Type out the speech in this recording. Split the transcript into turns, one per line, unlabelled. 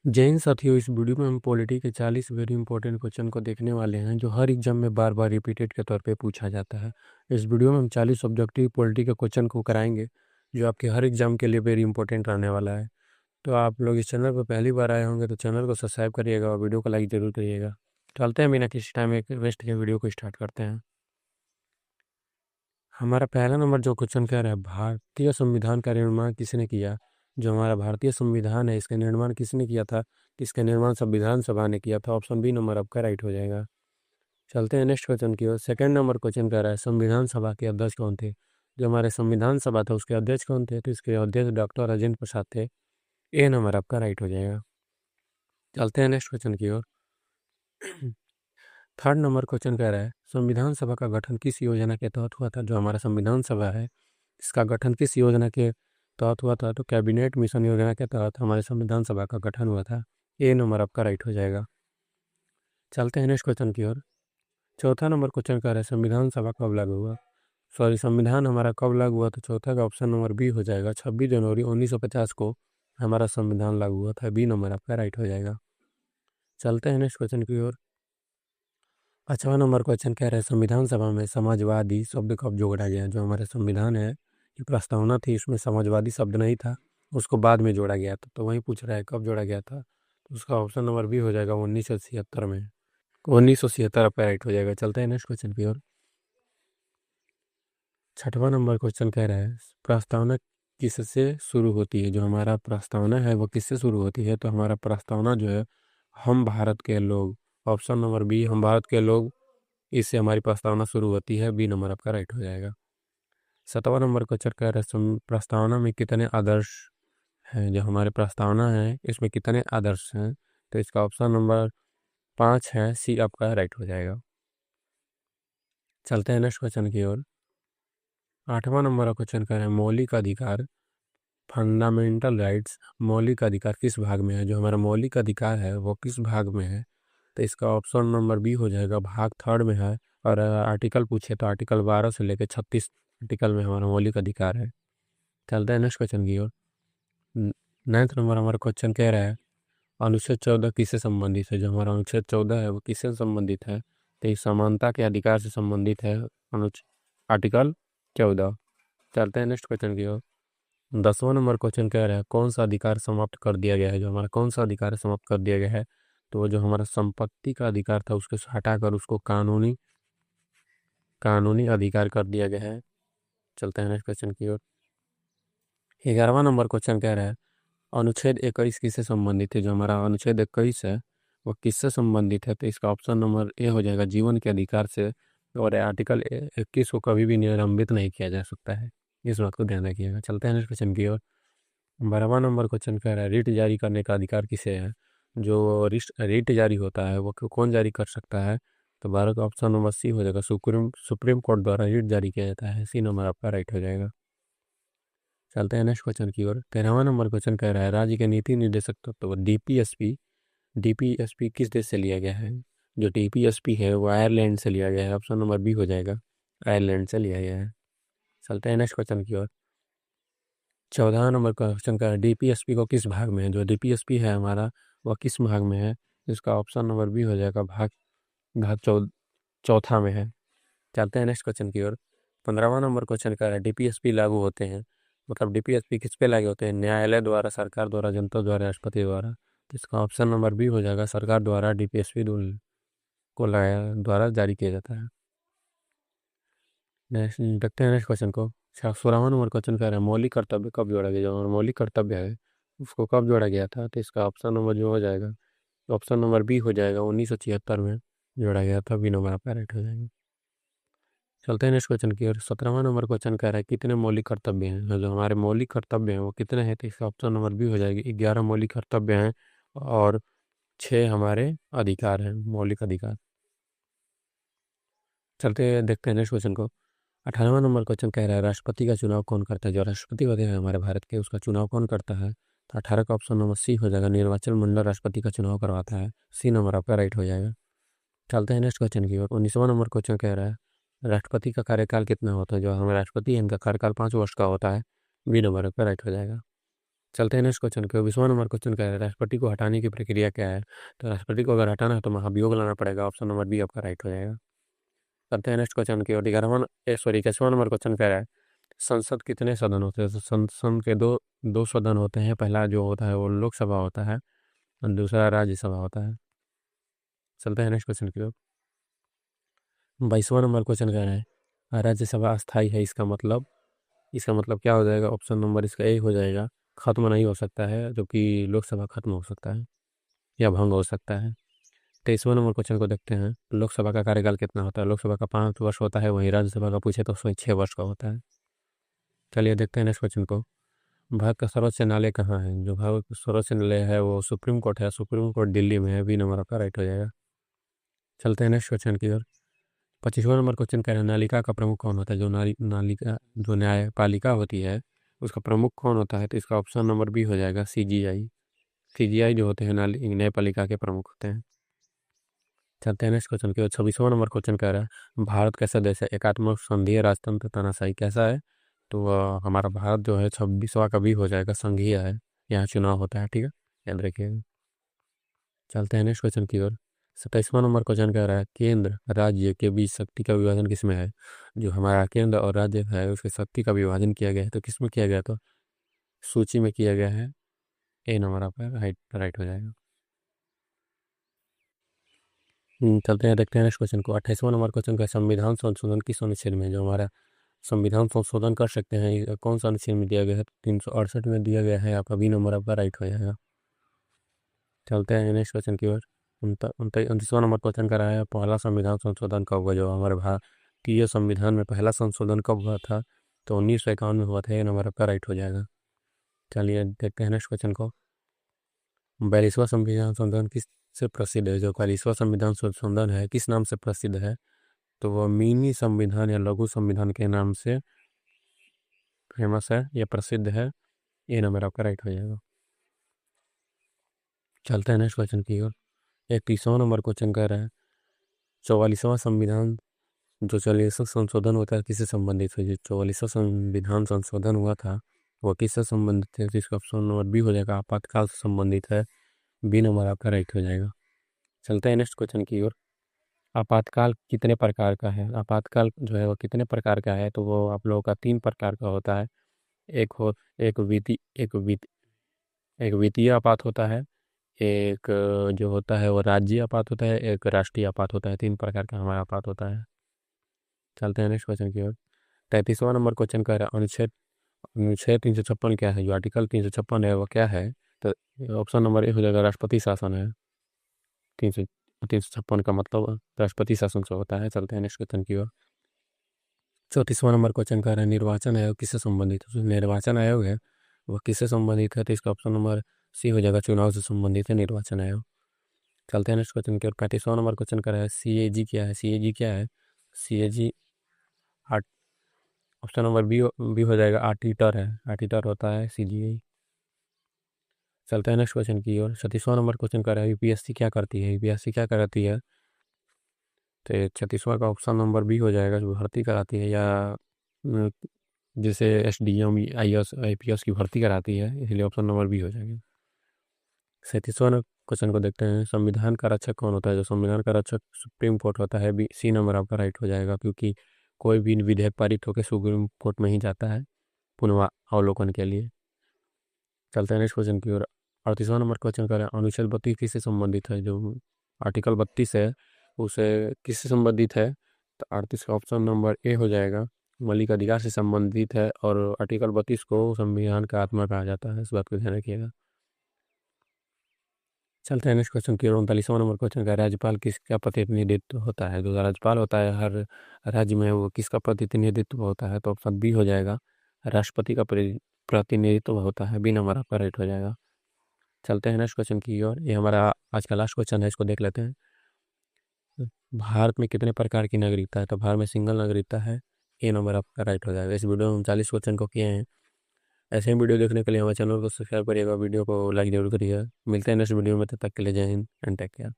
जय हिंद साथियों, इस वीडियो में हम पॉलिटी के 40 वेरी इंपॉर्टेंट क्वेश्चन को देखने वाले हैं जो हर एग्जाम में बार बार रिपीटेड के तौर पे पूछा जाता है। इस वीडियो में हम 40 ऑब्जेक्टिव पॉलिटी के क्वेश्चन को कराएंगे जो आपके हर एग्जाम के लिए वेरी इंपॉर्टेंट रहने वाला है। तो आप लोग इस चैनल पर पहली बार आए होंगे तो चैनल को सब्सक्राइब करिएगा और वीडियो को लाइक जरूर करिएगा। चलते हैं बिना किसी टाइम वेस्ट के वीडियो को स्टार्ट करते हैं। हमारा पहला नंबर जो क्वेश्चन कह रहा है, भारतीय संविधान का निर्माण किसने किया। जो हमारा भारतीय संविधान है इसका निर्माण किसने किया था। इसका निर्माण संविधान सभा ने किया था। ऑप्शन बी नंबर आपका राइट हो जाएगा। चलते हैं नेक्स्ट क्वेश्चन की ओर। सेकंड नंबर क्वेश्चन कह रहा है, संविधान सभा के अध्यक्ष कौन थे। जो हमारे संविधान सभा था उसके अध्यक्ष कौन थे, तो इसके अध्यक्ष डॉक्टर राजेंद्र प्रसाद थे। ए नंबर आपका राइट हो जाएगा। चलते हैं नेक्स्ट क्वेश्चन की ओर। थर्ड नंबर क्वेश्चन कह रहा है, संविधान सभा का गठन किस योजना के तहत हुआ था। जो हमारा संविधान सभा है इसका गठन किस योजना के तहत हुआ था, तो कैबिनेट मिशन योजना के तहत हमारे संविधान सभा का गठन हुआ था। ए नंबर आपका राइट हो जाएगा। चलते हैं नेक्स्ट क्वेश्चन की ओर। चौथा नंबर क्वेश्चन कह रहा है, संविधान सभा कब लागू हुआ। संविधान हमारा कब लागू हुआ, तो चौथा का ऑप्शन नंबर बी हो जाएगा। 26 जनवरी 1950 को हमारा संविधान लागू हुआ था। बी नंबर आपका राइट हो जाएगा। चलते हैं नेक्स्ट क्वेश्चन की ओर। 5वां नंबर क्वेश्चन कह रहा है, संविधान सभा में समाजवादी शब्द कब जोड़ा गया। जो हमारा संविधान है ये प्रस्तावना थी, इसमें समाजवादी शब्द नहीं था, उसको बाद में जोड़ा गया था। तो वही पूछ रहा है कब जोड़ा गया था, तो उसका ऑप्शन नंबर बी हो जाएगा 1976 में। 1976 आपका राइट हो जाएगा। चलते हैं नेक्स्ट क्वेश्चन की ओर। 6वां नंबर क्वेश्चन कह रहा है, प्रस्तावना किससे शुरू होती है। जो हमारा प्रस्तावना है वो किससे शुरू होती है, तो हमारा प्रस्तावना जो है हम भारत के लोग, ऑप्शन नंबर बी हम भारत के लोग, इससे हमारी प्रस्तावना शुरू होती है। बी नंबर आपका राइट हो जाएगा। 7वां नंबर क्वेश्चन कह रहा है, प्रस्तावना में कितने आदर्श हैं। जो हमारे प्रस्तावना है इसमें कितने आदर्श हैं, तो इसका ऑप्शन नंबर 5 है। सी आपका राइट हो जाएगा। चलते हैं नेक्स्ट क्वेश्चन की ओर। 8वां नंबर का क्वेश्चन कह रहे हैं, मौलिक अधिकार फंडामेंटल राइट्स मौलिक अधिकार किस भाग में है। जो हमारा मौलिक अधिकार है वो किस भाग में है, तो इसका ऑप्शन नंबर बी हो जाएगा, भाग 3 में है। और आर्टिकल पूछे तो आर्टिकल 12 से लेकर 36 आर्टिकल में हमारा मौलिक अधिकार है। चलते हैं नेक्स्ट क्वेश्चन की ओर। 9वां नंबर हमारा क्वेश्चन कह रहा है, अनुच्छेद 14 किससे संबंधित है। जो हमारा अनुच्छेद 14 है वो किससे संबंधित है, तो ये समानता के अधिकार से संबंधित है। आर्टिकल 14। चलते हैं नेक्स्ट क्वेश्चन की ओर। 10वां नंबर क्वेश्चन कह रहा है, कौन सा अधिकार समाप्त कर दिया गया है। जो हमारा कौन सा अधिकार समाप्त कर दिया गया है, तो वो जो हमारा संपत्ति का अधिकार था उसको हटाकर उसको कानूनी अधिकार कर दिया गया है। चलते हैं नेक्स्ट क्वेश्चन की ओर। 11वां नंबर क्वेश्चन कह रहा है, अनुच्छेद 21 किससे संबंधित है। जो हमारा अनुच्छेद 21 है वो किससे संबंधित है, तो इसका ऑप्शन नंबर ए हो जाएगा, जीवन के अधिकार से। और आर्टिकल 21 को कभी भी निलंबित नहीं किया जा सकता है, इस बात को ध्यान रखिएगा। चलते हैं नेक्स्ट क्वेश्चन की ओर। 12वां नंबर क्वेश्चन कह रहा है, रिट जारी करने का अधिकार किसे है। जो रिट जारी होता है वो कौन जारी कर सकता है, तो 12 का ऑप्शन नंबर सी हो जाएगा, सुप्रीम कोर्ट द्वारा रिट जारी किया जाता है। सी नंबर आपका राइट हो जाएगा। चलते हैं नेक्स्ट क्वेश्चन की ओर। 13वां नंबर क्वेश्चन कह रहा है, राज्य के नीति निर्देशक तत्व डीपीएसपी किस देश से लिया गया है। जो डीपीएसपी है वो आयरलैंड से लिया गया है। ऑप्शन नंबर बी हो जाएगा, आयरलैंड से लिया गया है। चलते हैं नेक्स्ट क्वेश्चन की ओर। 14वां नंबर क्वेश्चन का डीपीएसपी को किस भाग में है। जो डीपीएसपी है हमारा वह किस भाग में है, इसका ऑप्शन नंबर बी हो जाएगा, भाग भाग चौथा में है। चलते हैं नेक्स्ट क्वेश्चन की ओर। 15वां नंबर क्वेश्चन का है, डीपीएसपी लागू होते हैं, मतलब डीपीएसपी किस पे लागू होते हैं, न्यायालय द्वारा, सरकार द्वारा, जनता द्वारा, राष्ट्रपति द्वारा। तो इसका ऑप्शन नंबर बी हो जाएगा, सरकार द्वारा डीपीएसपी को लगाया द्वारा जारी किया जाता है। नेक्स्ट देखते हैं नेक्स्ट क्वेश्चन को। 16वां नंबर क्वेश्चन कह रहा है, मौलिक कर्तव्य कब जोड़ा गया। जो मौलिक कर्तव्य है उसको कब जोड़ा गया था, तो इसका ऑप्शन नंबर जो हो जाएगा, ऑप्शन नंबर बी हो जाएगा, 1976 में जोड़ा गया था। बी नंबर आपका राइट हो जाएगा। चलते हैं नेक्स्ट क्वेश्चन की ओर। 17वां नंबर क्वेश्चन कह रहा है, कितने मौलिक कर्तव्य हैं। जो हमारे मौलिक कर्तव्य हैं वो कितने हैं, तो इसका ऑप्शन नंबर बी हो जाएगी, 11 मौलिक कर्तव्य हैं और 6 हमारे अधिकार हैं, मौलिक अधिकार। चलते देखते हैं नेक्स्ट क्वेश्चन को। 18वां नंबर क्वेश्चन कह रहा है, राष्ट्रपति का चुनाव कौन करता है। जो राष्ट्रपति होते हैं हमारे भारत के उसका चुनाव कौन करता है, तो 18 का ऑप्शन नंबर सी हो जाएगा, निर्वाचन मंडल राष्ट्रपति का चुनाव करवाता है। सी नंबर आपका राइट हो जाएगा। चलते हैं नेक्स्ट क्वेश्चन की ओर। 19वां नंबर क्वेश्चन कह रहा है, राष्ट्रपति का कार्यकाल कितना होता है। जो हमारे राष्ट्रपति है इनका कार्यकाल 5 वर्ष का होता है। बी नंबर आपका राइट हो जाएगा। चलते हैं नेक्स्ट क्वेश्चन के 20वां नंबर क्वेश्चन क्या है, राष्ट्रपति को हटाने की प्रक्रिया क्या है। तो राष्ट्रपति को अगर हटाना है तो महाभियोग लाना पड़ेगा, ऑप्शन नंबर बी आपका राइट हो जाएगा। चलते हैं नेक्स्ट क्वेश्चन की ओर। 21वां नंबर क्वेश्चन कह रहा है, संसद कितने सदन होते हैं। तो संसद के दो दो सदन होते हैं। पहला जो होता है वो लोकसभा होता है और दूसरा राज्यसभा होता है। चलते हैं नेक्स्ट क्वेश्चन की ओर। 22वां नंबर क्वेश्चन कह रहा है, राज्यसभा अस्थाई है, इसका मतलब क्या हो जाएगा। ऑप्शन नंबर इसका ए हो जाएगा, खत्म नहीं हो सकता है, जबकि लोकसभा खत्म हो सकता है या भंग हो सकता है। 23वां नंबर क्वेश्चन को देखते हैं, लोकसभा का कार्यकाल कितना होता है। लोकसभा का 5 वर्ष होता है, वहीं राज्यसभा का पूछे तो उसमें 6 वर्ष का होता है। चलिए देखते हैं नेक्स्ट क्वेश्चन को। भारत का सर्वोच्च न्यायालय कहाँ है। जो भारत का सर्वोच्च न्यायालय है वो सुप्रीम कोर्ट है। सुप्रीम कोर्ट दिल्ली में है। बी नंबर आपका राइट हो जाएगा। चलते हैं नेक्स्ट क्वेश्चन की ओर। 25वां नंबर क्वेश्चन कह रहे हैं, नालिका का प्रमुख कौन होता है। जो नालिका जो न्यायपालिका होती है उसका प्रमुख कौन होता है। तो इसका ऑप्शन नंबर बी हो जाएगा, सीजीआई। सीजीआई जो होते हैं न्यायपालिका के प्रमुख होते हैं। चलते हैं नेक्स्ट क्वेश्चन की ओर। 26वां नंबर क्वेश्चन कह रहा है, भारत कैसा देश है। एकात्मक संघीय राजतंत्र तानाशाही कैसा है। तो हमारा भारत जो है 26वां का भी हो जाएगा, संघीय है। यहाँ चुनाव होता है, ठीक है, याद रखिएगा। चलते हैं नेक्स्ट क्वेश्चन की ओर। 27वां नंबर क्वेश्चन कह रहा है, केंद्र राज्य के बीच शक्ति का विभाजन किसमें है। जो हमारा केंद्र और राज्य है उसके शक्ति का विभाजन किया गया है, तो किसमें किया गया। तो सूची में किया गया है। ए नंबर आपका राइट हो जाएगा। चलते हैं देखते हैं नेक्स्ट क्वेश्चन को। 28वां नंबर क्वेश्चन का, संविधान संशोधन किस अनुच्छेद में। जो हमारा संविधान संशोधन कर सकते हैं, ये कौन सा अनुच्छेद में दिया गया है। 368 में दिया गया है। आपका बी नंबर आपका राइट हो जाएगा। चलते हैं नेक्स्ट क्वेश्चन की ओर। 29वां नंबर क्वेश्चन का रहा है, पहला संविधान संशोधन कब हुआ। जो हमारे भारतीय संविधान में पहला संशोधन कब हुआ था। तो 1951 में हुआ था। ये नंबर आपका राइट हो जाएगा। चलिए देखते हैं नेक्स्ट क्वेश्चन को। 42वां संविधान संशोधन किस से प्रसिद्ध है। जो 42वां संविधान संशोधन है किस नाम से प्रसिद्ध है। तो वह मिनी संविधान या लघु संविधान के नाम से फेमस है या प्रसिद्ध है। ये नंबर आपका राइट हो जाएगा। चलते हैं नेक्स्ट क्वेश्चन की ओर। 31वां नंबर क्वेश्चन कर रहा है, 44वां संविधान जो 44वां संशोधन होता है किससे संबंधित है। जो 44वां संविधान संशोधन हुआ था वो किससे संबंधित है। जिसका ऑप्शन नंबर बी हो जाएगा, आपातकाल से संबंधित है। बी नंबर आपका राइट हो जाएगा। चलते हैं नेक्स्ट क्वेश्चन की ओर। आपातकाल कितने प्रकार का है। आपातकाल जो है वो कितने प्रकार का है। तो वो आप लोगों का 3 प्रकार का होता है। एक हो एक वित्तीय एक वित्तीय आपात होता है। एक जो होता है वो राज्य आपात होता है। एक राष्ट्रीय आपात होता है। 3 प्रकार का हमारा आपात होता है। चलते हैं नेक्स्ट क्वेश्चन की ओर। 33वां नंबर क्वेश्चन कह रहा है, अनुच्छेद अनुच्छेद 356 क्या है। जो आर्टिकल 356 है वो क्या है। तो ऑप्शन नंबर ए हो जाएगा, राष्ट्रपति शासन है। 356 का मतलब राष्ट्रपति शासन से होता है। चलते हैं नेक्स्ट क्वेश्चन की ओर। 34वां नंबर क्वेश्चन कह रहा है, निर्वाचन आयोग किससे संबंधित है। जो निर्वाचन आयोग है वो किससे संबंधित है। तो इसका ऑप्शन नंबर सी हो जाएगा, चुनाव से संबंधित है निर्वाचन आयोग। चलते हैं नेक्स्ट क्वेश्चन की ओर। 35वां नंबर क्वेश्चन कर रहा है, सीएजी क्या है। सीएजी क्या है। सीएजी ऑप्शन नंबर बी हो जाएगा, आर्टिटर है। आर्टिटर होता है सीजीआई। चलते हैं नेक्स्ट क्वेश्चन की ओर। 36वां नंबर क्वेश्चन कर रहा है, यूपीएससी क्या करती है। यूपीएससी क्या कराती है। तो 36वां का ऑप्शन नंबर बी हो जाएगा, जो भर्ती कराती है या अ, जैसे एसडीएम आईएएस आईपीएस की भर्ती कराती है, इसलिए ऑप्शन नंबर बी हो जाएगा। 37वां क्वेश्चन को देखते हैं, संविधान का रक्षक कौन होता है। जो संविधान का रक्षक सुप्रीम कोर्ट होता है। बी सी नंबर आपका राइट हो जाएगा, क्योंकि कोई भी विधेयक पारित होकर सुप्रीम कोर्ट में ही जाता है पुनः अवलोकन के लिए। चलते हैं नेक्स्ट क्वेश्चन की ओर। 38वां नंबर क्वेश्चन कर रहे हैं, अनुच्छेद 32 किससे संबंधित है। जो आर्टिकल 32 है उसे किससे संबंधित है। तो 38 का ऑप्शन नंबर ए हो जाएगा, मौलिक अधिकार से संबंधित है। और आर्टिकल 32 को संविधान का आत्मा कहा जाता है, इस बात को ध्यान रखिएगा। चलते हैं नेक्स्ट क्वेश्चन की ओर। 39वां नंबर क्वेश्चन का, राज्यपाल किसका प्रतिनिधित्व होता है। जो राज्यपाल होता है हर राज्य में वो किसका प्रतिनिधित्व होता है। तो ऑप्शन बी हो जाएगा, राष्ट्रपति का प्रतिनिधित्व होता है। बी नंबर आपका राइट हो जाएगा। चलते हैं नेक्स्ट क्वेश्चन की ओर। ये हमारा आज का लास्ट क्वेश्चन है, इसको देख लेते हैं। भारत में कितने प्रकार की नागरिकता है। तो भारत में सिंगल नागरिकता है। ए नंबर आपका राइट हो जाएगा। इस वीडियो में हम 40 क्वेश्चन को किए हैं। ऐसे ही वीडियो देखने के लिए हमारे चैनल को सब्सक्राइब करिएगा, वीडियो को लाइक जरूर करिएगा। मिलते हैं नेक्स्ट वीडियो में, तब तक के लिए जय हिंद एंड टेक केयर।